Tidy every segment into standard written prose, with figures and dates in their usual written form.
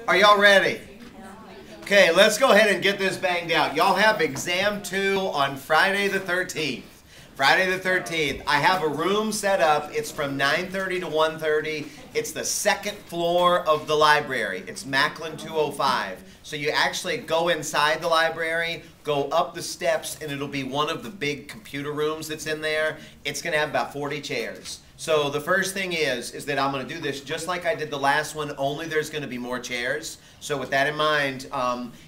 Are y'all ready? Okay, let's go ahead and get this banged out. Y'all have exam 2 on Friday the 13th. Friday the 13th. I have a room set up. It's from 9:30 to 1:30. It's the second floor of the library. It's Macklin 205. So you actually go inside the library, go up the steps, and it'll be one of the big computer rooms that's in there. It's going to have about 40 chairs. So the first thing is that I'm going to do this just like I did the last one, only there's going to be more chairs. So with that in mind,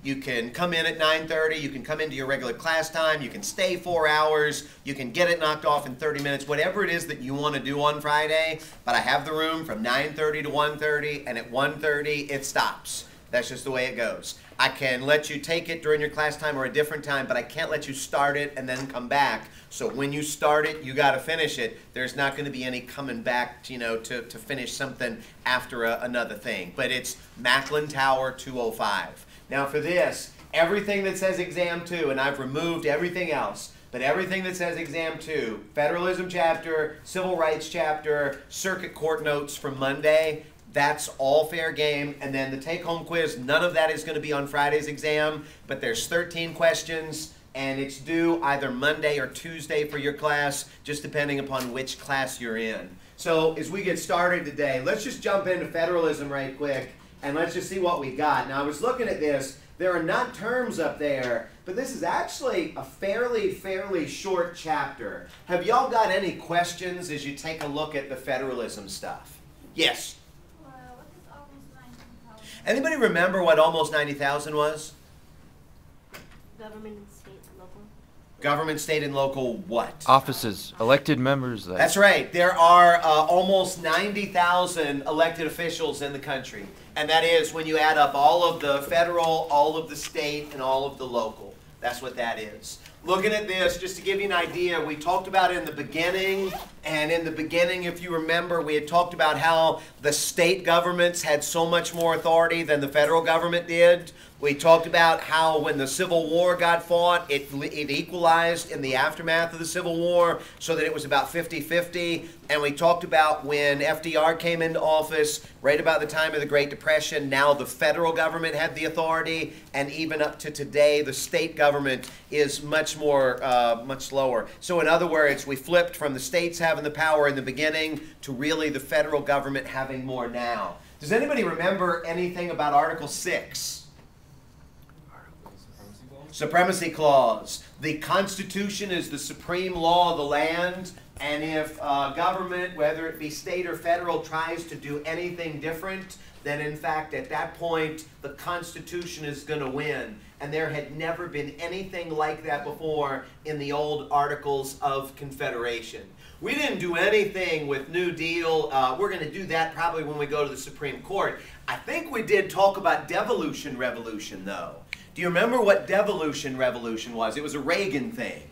you can come in at 9:30, you can come into your regular class time, you can stay 4 hours, you can get it knocked off in 30 minutes, whatever it is that you want to do on Friday. But I have the room from 9:30 to 1:30, and at 1:30 it stops. That's just the way it goes. I can let you take it during your class time or a different time, but I can't let you start it and then come back. So when you start it, you got to finish it. There's not going to be any coming back, to finish something after another thing. But it's Macklin Tower 205. Now for this, everything that says exam 2, and I've removed everything else, but everything that says exam 2, federalism chapter, civil rights chapter, circuit court notes from Monday, that's all fair game. And then the take-home quiz, none of that is going to be on Friday's exam, but there's 13 questions, and it's due either Monday or Tuesday for your class, just depending upon which class you're in. So as we get started today, let's just jump into federalism right quick, and let's just see what we got. Now, I was looking at this. There are not terms up there, but this is actually a fairly short chapter. Have y'all got any questions as you take a look at the federalism stuff? Yes? Anybody remember what almost 90,000 was? Government, state, and local. Government, state, and local what? Offices, elected members. That's right. There are almost 90,000 elected officials in the country. And that is when you add up all of the federal, all of the state, and all of the local. That's what that is. Looking at this, just to give you an idea, we talked about in the beginning, and in the beginning, if you remember, we had talked about how the state governments had so much more authority than the federal government did. We talked about how when the Civil War got fought, it equalized in the aftermath of the Civil War so that it was about 50-50. And we talked about when FDR came into office, right about the time of the Great Depression, now the federal government had the authority, and even up to today, the state government is much lower. So in other words, we flipped from the states having the power in the beginning to really the federal government having more now. Does anybody remember anything about Article 6? Supremacy Clause. The Constitution is the supreme law of the land, and if government, whether it be state or federal, tries to do anything different, then in fact at that point the Constitution is going to win. And there had never been anything like that before in the old Articles of Confederation. We didn't do anything with New Deal. We're going to do that probably when we go to the Supreme Court. I think we did talk about devolution revolution, though. Do you remember what devolution revolution was? It was a Reagan thing.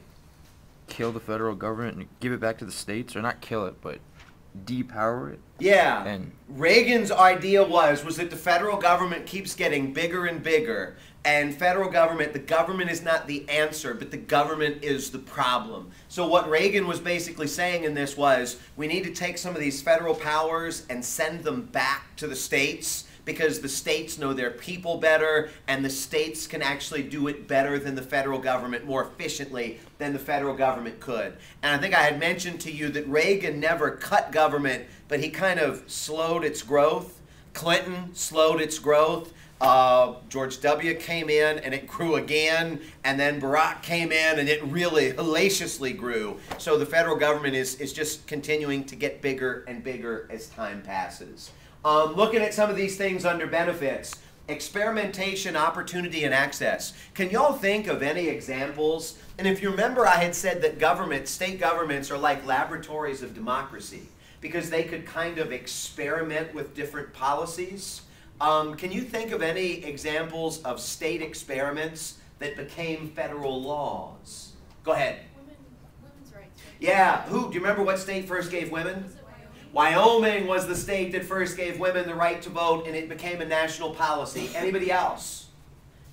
Kill the federal government and give it back to the states, or not kill it, but depower it. Yeah. And Reagan's idea was that the federal government keeps getting bigger and bigger, and the government is not the answer, but the government is the problem. So what Reagan was basically saying in this was, we need to take some of these federal powers and send them back to the states, because the states know their people better, and the states can actually do it better than the federal government, more efficiently than the federal government could. And I think I had mentioned to you that Reagan never cut government, but he kind of slowed its growth. Clinton slowed its growth. George W. came in and it grew again, and then Barack came in and it really hellaciously grew. So the federal government is just continuing to get bigger and bigger as time passes. Looking at some of these things under benefits, experimentation, opportunity, and access. Can y'all think of any examples? And if you remember, I had said that state governments are like laboratories of democracy because they could kind of experiment with different policies. Can you think of any examples of state experiments that became federal laws? Go ahead. Women's rights. Yeah. Do you remember what state first gave women? Wyoming was the state that first gave women the right to vote, and it became a national policy. Anybody else?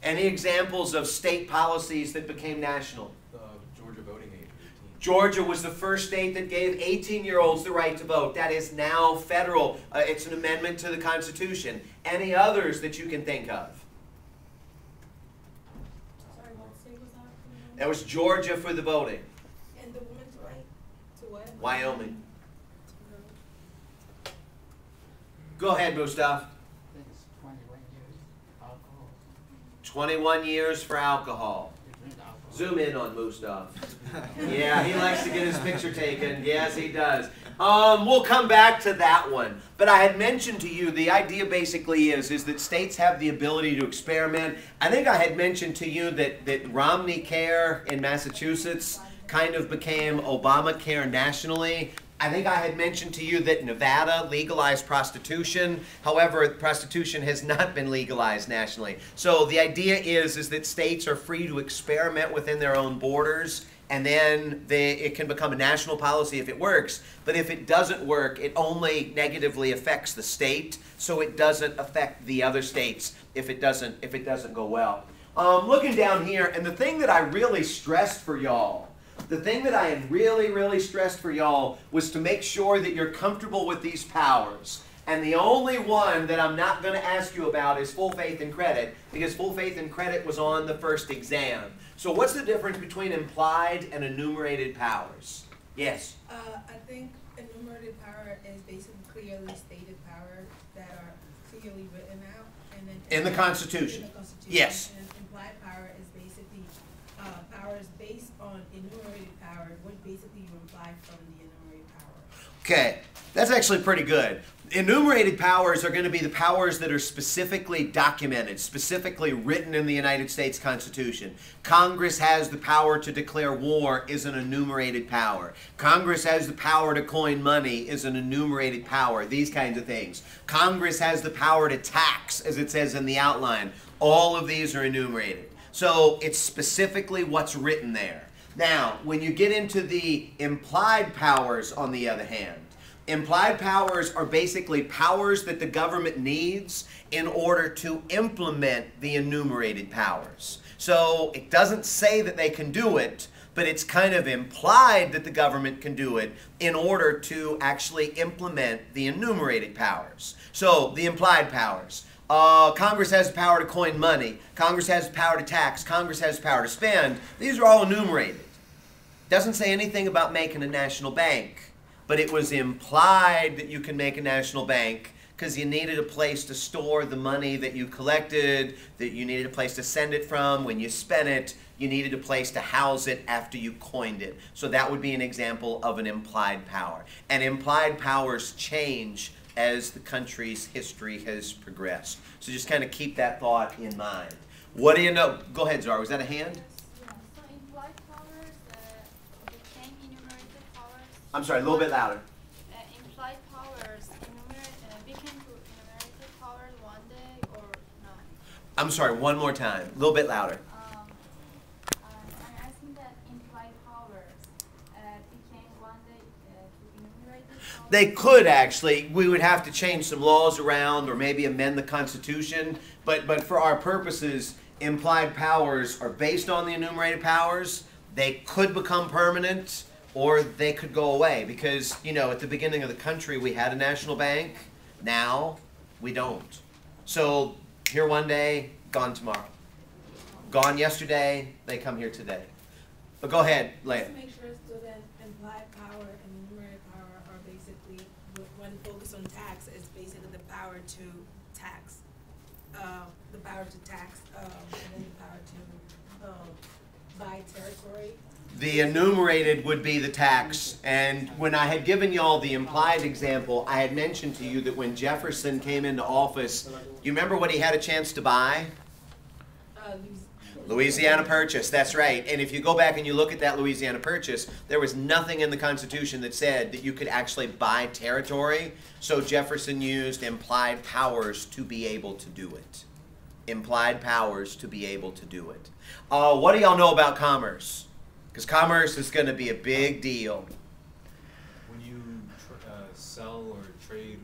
Any examples of state policies that became national? The Georgia voting age. Georgia was the first state that gave 18-year-olds the right to vote. That is now federal. It's an amendment to the Constitution. Any others that you can think of? Sorry, what state was that? That was Georgia for the voting. And the woman's right to what? Wyoming. Go ahead, Mustaf. I think it's 21 years alcohol. 21 years for alcohol. You drink alcohol. Zoom in on Mustaf. Yeah, he likes to get his picture taken. Yes, he does. We'll come back to that one. But I had mentioned to you, the idea basically is that states have the ability to experiment. I think I had mentioned to you that Romney Care in Massachusetts kind of became Obamacare nationally. I think I had mentioned to you that Nevada legalized prostitution. However, prostitution has not been legalized nationally. So the idea is that states are free to experiment within their own borders, and then it can become a national policy if it works. But if it doesn't work, it only negatively affects the state, so it doesn't affect the other states if it doesn't go well. Looking down here, and the thing that I really stressed for y'all, the thing that I had really, really stressed for y'all was to make sure that you're comfortable with these powers. And the only one that I'm not going to ask you about is full faith and credit, because full faith and credit was on the first exam. So what's the difference between implied and enumerated powers? Yes? I think enumerated power is basically clearly stated power that are clearly written out. And then In the Constitution. In the Constitution. Yes. And implied power is basically powers based on enumerated power, what basically you imply from the enumerated power. Okay, that's actually pretty good. Enumerated powers are going to be the powers that are specifically documented, specifically written in the United States Constitution. Congress has the power to declare war is an enumerated power. Congress has the power to coin money is an enumerated power, these kinds of things. Congress has the power to tax, as it says in the outline. All of these are enumerated. So it's specifically what's written there. Now, when you get into the implied powers, on the other hand, implied powers are basically powers that the government needs in order to implement the enumerated powers. So it doesn't say that they can do it, but it's kind of implied that the government can do it in order to actually implement the enumerated powers. So the implied powers. Congress has the power to coin money. Congress has the power to tax. Congress has the power to spend. These are all enumerated. Doesn't say anything about making a national bank, but it was implied that you can make a national bank because you needed a place to store the money that you collected, that you needed a place to send it from when you spent it, you needed a place to house it after you coined it. So that would be an example of an implied power. And implied powers change as the country's history has progressed. So just kind of keep that thought in mind. What do you know? Go ahead, Zara. Was that a hand? Yeah, so implied powers became enumerated powers. I'm sorry, a little bit louder. Implied powers became enumerated powers one day or not? I'm sorry, one more time. A little bit louder. I'm asking that implied powers became one day to enumerated powers. They could actually. We would have to change some laws around or maybe amend the Constitution. But for our purposes, implied powers are based on the enumerated powers. They could become permanent or they could go away because, you know, at the beginning of the country we had a national bank. Now we don't. So here one day, gone tomorrow. Gone yesterday, they come here today. But go ahead, Leah. Just make sure so that implied power and enumerated power are basically, when focused on tax, is basically the power to tax. The power to tax, and then the power to buy territory. The enumerated would be the tax. And when I had given y'all the implied example, I had mentioned to you that when Jefferson came into office, you remember what he had a chance to buy? Louisiana Purchase, that's right. And if you go back and you look at that Louisiana Purchase, there was nothing in the Constitution that said that you could actually buy territory. So Jefferson used implied powers to be able to do it. Implied powers to be able to do it. What do y'all know about commerce? Because commerce is going to be a big deal. When you sell or trade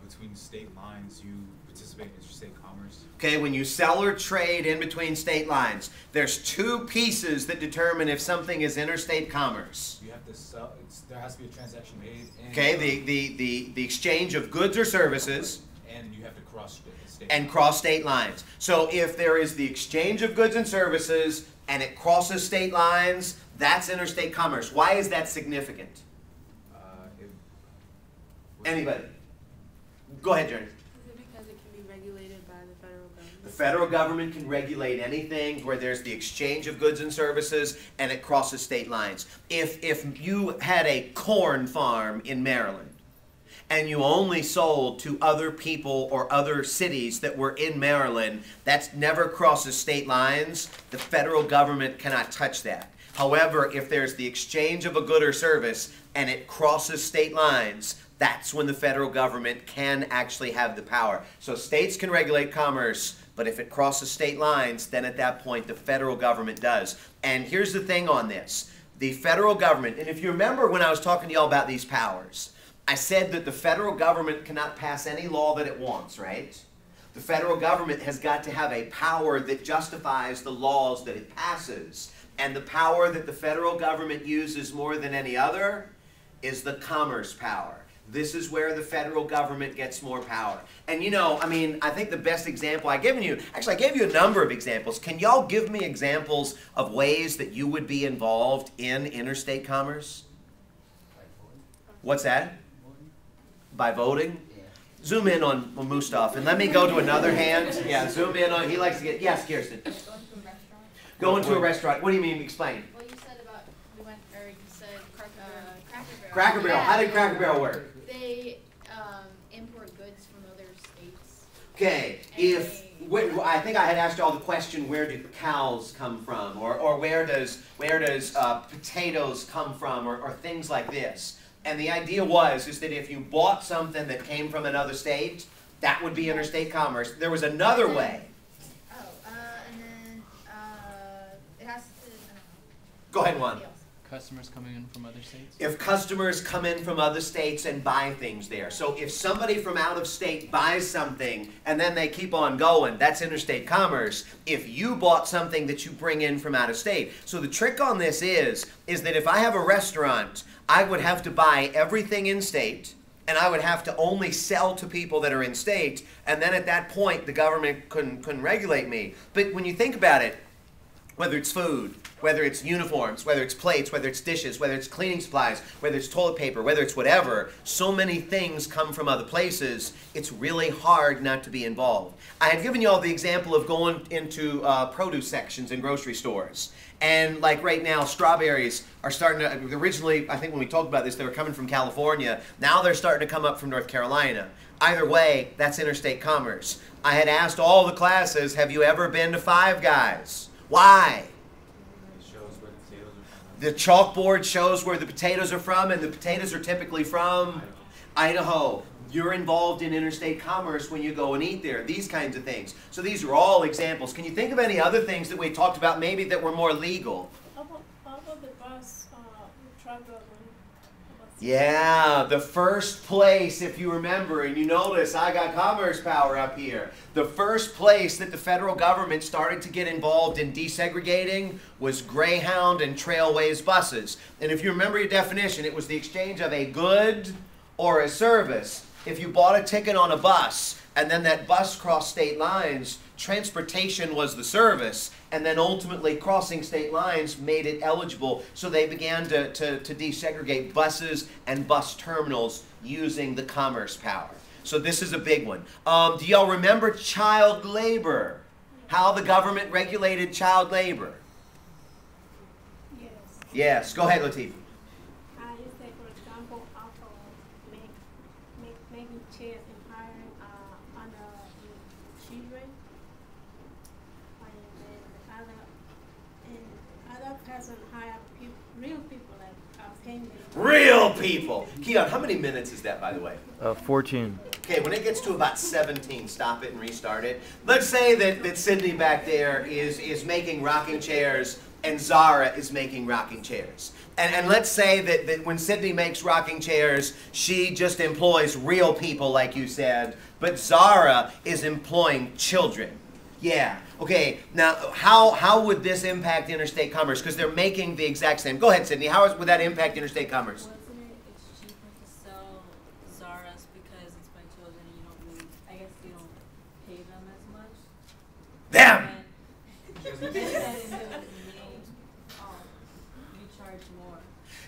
between state lines, you participate in interstate commerce. Okay, when you sell or trade in between state lines, there's two pieces that determine if something is interstate commerce. You have to sell, there has to be a transaction made. And Okay, the exchange of goods or services and you have to cross the state. and cross state lines. So if there is the exchange of goods and services and it crosses state lines, that's interstate commerce. Why is that significant? It- Anybody? Go ahead, Jerry. Is it because it can be regulated by the federal government? The federal government can regulate anything where there's the exchange of goods and services and it crosses state lines. If you had a corn farm in Maryland and you only sold to other people or other cities that were in Maryland, that never crosses state lines. The federal government cannot touch that. However, if there's the exchange of a good or service and it crosses state lines, that's when the federal government can actually have the power. So states can regulate commerce, but if it crosses state lines, then at that point the federal government does. And here's the thing on this. The federal government, and if you remember when I was talking to y'all about these powers, I said that the federal government cannot pass any law that it wants, right? The federal government has got to have a power that justifies the laws that it passes. And the power that the federal government uses more than any other is the commerce power. This is where the federal government gets more power. And you know, I mean, I think the best example I gave you, actually I gave you a number of examples. Can y'all give me examples of ways that you would be involved in interstate commerce? What's that? By voting? Yeah. Zoom in on Mustaf, and let me go to another hand. Yeah, zoom in on, he likes to get, yes, Kirsten. Going to a restaurant. Go into a restaurant. What do you mean, explain? Well, you said about, you said Cracker Barrel. Cracker Barrel, how did Cracker Barrel work? They import goods from other states. Okay, I think I had asked y'all the question, where do cows come from? Or where does potatoes come from? Or things like this. And the idea is that if you bought something that came from another state, that would be interstate commerce. There was another way. Oh, and then it has to, I don't know. Go ahead, Juan. Customers coming in from other states? If customers come in from other states and buy things there. So if somebody from out of state buys something and then they keep on going, that's interstate commerce. If you bought something that you bring in from out of state. So the trick on this is that if I have a restaurant, I would have to buy everything in state and I would have to only sell to people that are in state, and then at that point the government couldn't regulate me. But when you think about it, whether it's food, whether it's uniforms, whether it's plates, whether it's dishes, whether it's cleaning supplies, whether it's toilet paper, whether it's whatever, so many things come from other places, it's really hard not to be involved. I had given you all the example of going into produce sections in grocery stores. And like right now, strawberries are starting to, originally, I think when we talked about this, they were coming from California. Now they're starting to come up from North Carolina. Either way, that's interstate commerce. I had asked all the classes, have you ever been to Five Guys? Why? It shows where the potatoes are from. The chalkboard shows where the potatoes are from, and the potatoes are typically from Idaho. You're involved in interstate commerce when you go and eat there, these kinds of things. So these are all examples. Can you think of any other things that we talked about maybe that were more legal? How about the bus, truck driver? Yeah, the first place, if you remember, and you notice I got commerce power up here. The first place that the federal government started to get involved in desegregating was Greyhound and Trailways buses. And if you remember your definition, it was the exchange of a good or a service. If you bought a ticket on a bus and then that bus crossed state lines, transportation was the service, and then ultimately crossing state lines made it eligible, so they began to desegregate buses and bus terminals using the commerce power. So this is a big one. Do y'all remember child labor? How the government regulated child labor? Yes. Yes, go ahead, Latifah. You say, for example, also making chairs and hiring on children, and other person hire real people like paying them. Real people. Keon, how many minutes is that, by the way? 14. Okay, when it gets to about 17, stop it and restart it. Let's say that Sydney back there is making rocking chairs and Zara is making rocking chairs. And let's say that when Sydney makes rocking chairs, she just employs real people, like you said, but Zara is employing children. Yeah. Okay. Now, how would this impact interstate commerce? Because they're making the exact same. Go ahead, Sydney. Would that impact interstate commerce? Wasn't it's cheaper to sell Zara's because it's by children and you don't really, I guess you don't pay them as much? Them. And then you charge more.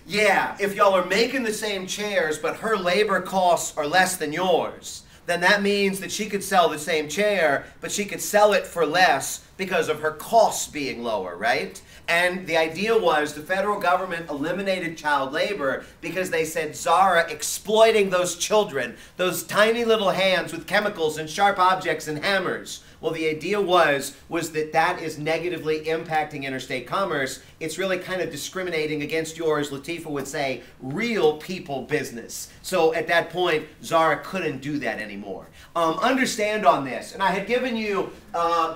Yeah. If y'all are making the same chairs, but her labor costs are less than yours, then that means that she could sell the same chair, but she could sell it for less because of her costs being lower, right? And the idea was the federal government eliminated child labor because they said Zara exploiting those children, those tiny little hands with chemicals and sharp objects and hammers. Well, the idea was that is negatively impacting interstate commerce. It's really kind of discriminating against yours, Latifah would say, real people business. So at that point, Zara couldn't do that anymore. Understand on this, and I had given you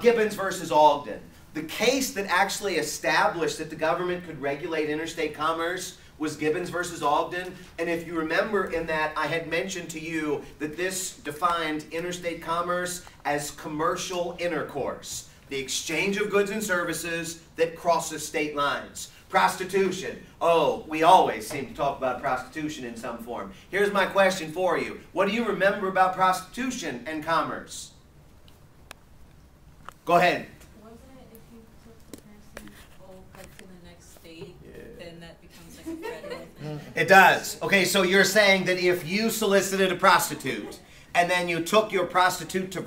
Gibbons versus Ogden. The case that actually established that the government could regulate interstate commerce was Gibbons versus Ogden. And if you remember in that, I had mentioned to you that this defined interstate commerce as commercial intercourse, the exchange of goods and services that crosses state lines. Prostitution. Oh, we always seem to talk about prostitution in some form. Here's my question for you. What do you remember about prostitution and commerce? Go ahead. Wasn't it if you took the person like to the next state, then that becomes like a federal thing? It does. Okay, so you're saying that if you solicited a prostitute and then you took your prostitute to